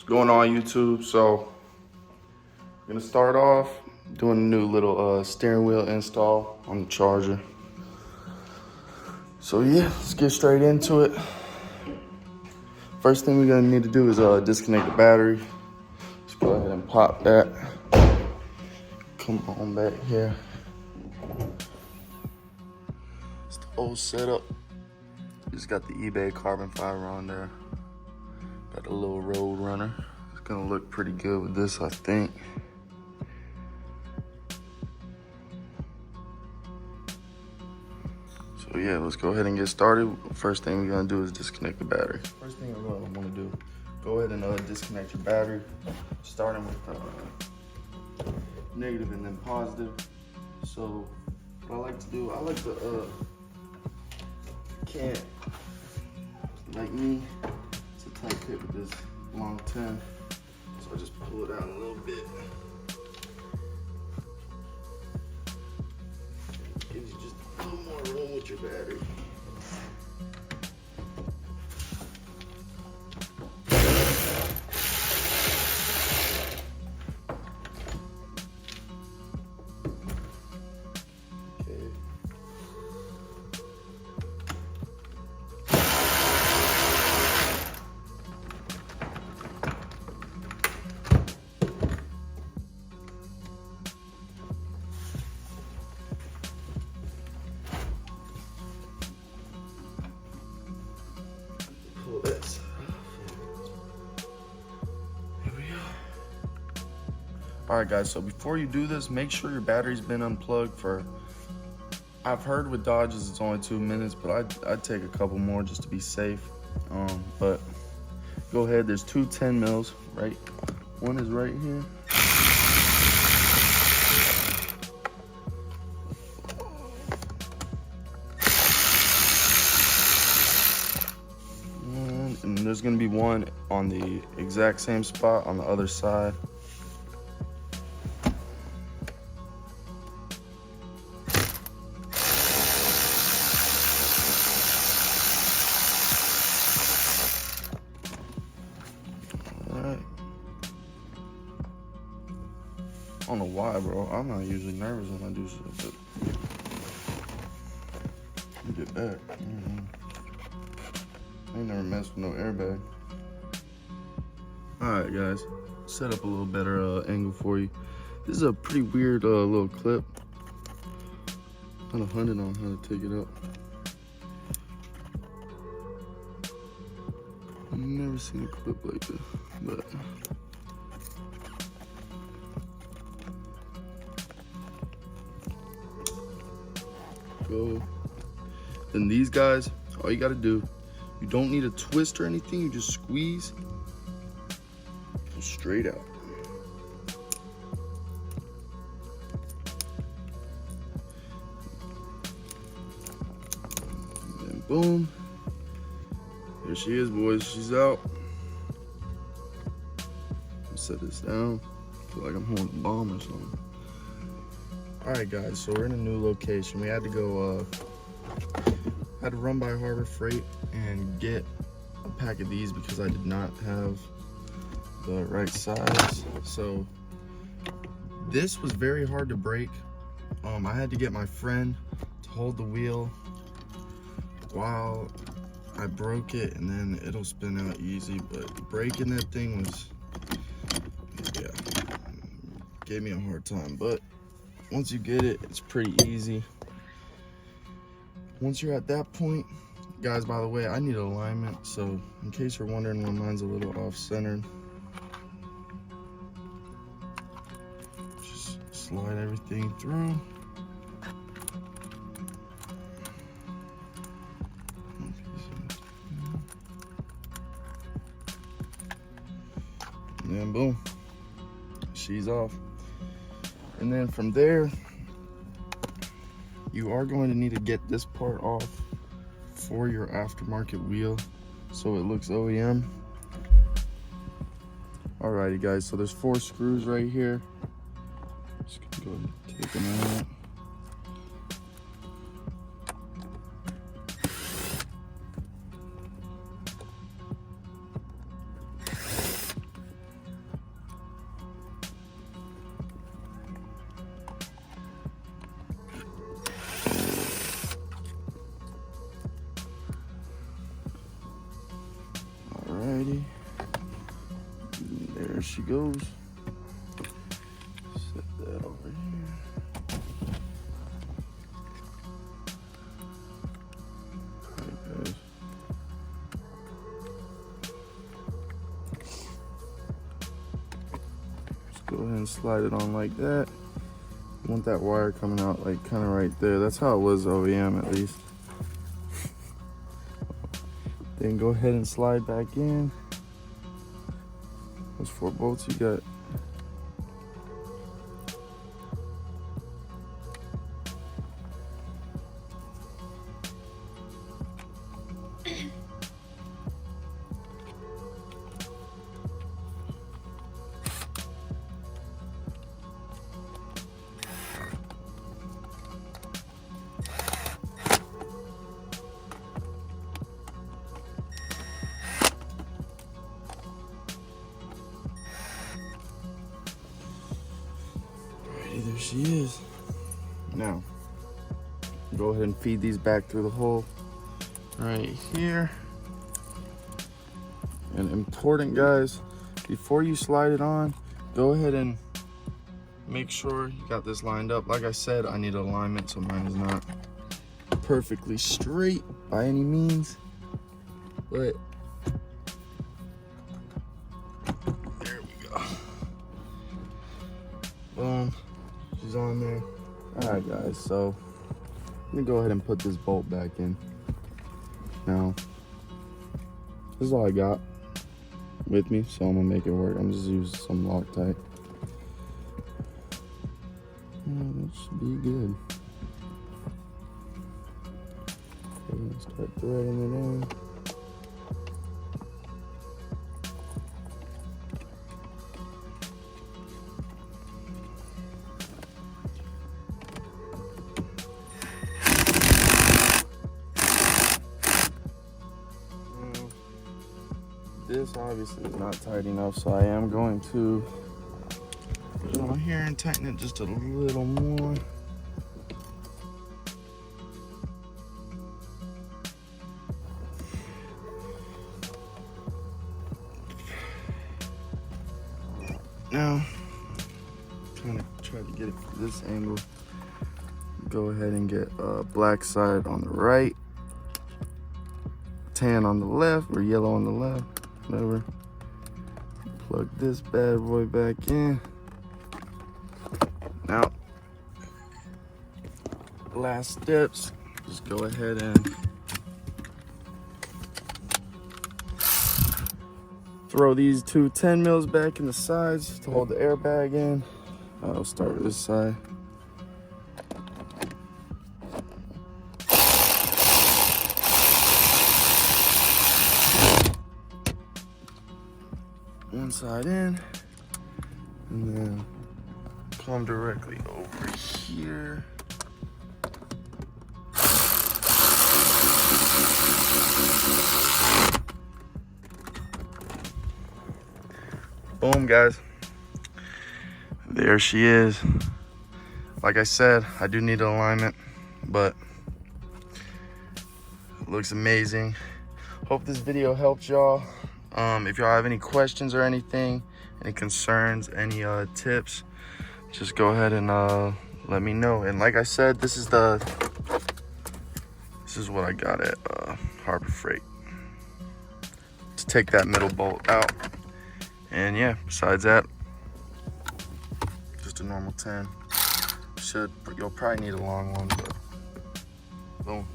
Going on YouTube. So I'm gonna start off doing a new little steering wheel install on the Charger. So yeah, let's get straight into it. First thing we're gonna need to do is disconnect the battery. Let's go ahead and pop that. Come on back here. It's the old setup. Just got the eBay carbon fiber on there. Got a little road runner. It's gonna look pretty good with this, I think. So yeah, let's go ahead and get started. First thing we're gonna do is disconnect the battery. First thing I'm gonna wanna do, go ahead and disconnect your battery, starting with negative and then positive. So what I like to do, I like to, can't, like me, it's a tight fit with this long 10. So I just pull it out a little bit. Gives you just a little more room with your battery. Pull this. Here we go. All right, guys, so before you do this, make sure your battery's been unplugged for, I've heard with Dodges it's only 2 minutes, but I'd take a couple more just to be safe. But go ahead, there's two 10 mils, right? One is right here. And there's gonna be one on the exact same spot on the other side. All right. I don't know why, bro. I'm not usually nervous when I do shit, but let me get back. I ain't never messed with no airbag. All right, guys, set up a little better angle for you. This is a pretty weird little clip. Kind of hunted on how to take it up. I've never seen a clip like this, but go. Then these guys, all you gotta do, you don't need a twist or anything, you just squeeze, go straight out. And then boom, there she is, boys, she's out. Set this down, I feel like I'm holding a bomb or something. All right, guys, so we're in a new location. We had to go, had to run by Harbor Freight and get a pack of these because I did not have the right size. So this was very hard to break. I had to get my friend to hold the wheel while I broke it, and then it'll spin out easy. But breaking that thing was, yeah, gave me a hard time. But once you get it, it's pretty easy. Once you're at that point, guys, by the way, I need alignment, so in case you're wondering why mine's a little off-centered, just slide everything through. And then boom, she's off. And then from there, you are going to need to get this part off for your aftermarket wheel so it looks OEM. Alrighty, guys, so there's 4 screws right here. Just gonna go ahead and take them out. she goes. Set that over here. There it goes. Just go ahead and slide it on like that. You want that wire coming out like kind of right there. That's how it was OEM at least. Then go ahead and slide back in. Those 4 bolts you got. There she is. Now, go ahead and feed these back through the hole right here. And important, guys, before you slide it on, go ahead and make sure you got this lined up. Like I said, I need alignment, so mine is not perfectly straight by any means, but there we go. Boom. She's on there. All right, guys, so I'm gonna go ahead and put this bolt back in. Now, this is all I got with me, so I'm gonna make it work. I'm just using some Loctite. That should be good. Start threading it in. This obviously is not tight enough, so I am going to put it on here and tighten it just a little more. Now, kind of try to get it from this angle. Go ahead and get black side on the right, tan on the left, or yellow on the left. Whatever. Plug this bad boy back in. Now, last steps, just go ahead and throw these 2 10 mils back in the sides to hold the airbag in. I'll start with this side. One side in, and then come directly over here. Boom, guys. There she is. Like I said, I do need alignment, but it looks amazing. Hope this video helped y'all. If y'all have any questions or anything, any concerns, any tips, just go ahead and let me know. And like I said, this is what I got at Harbor Freight to take that middle bolt out. And yeah, besides that, just a normal 10. You'll probably need a long one, but boom.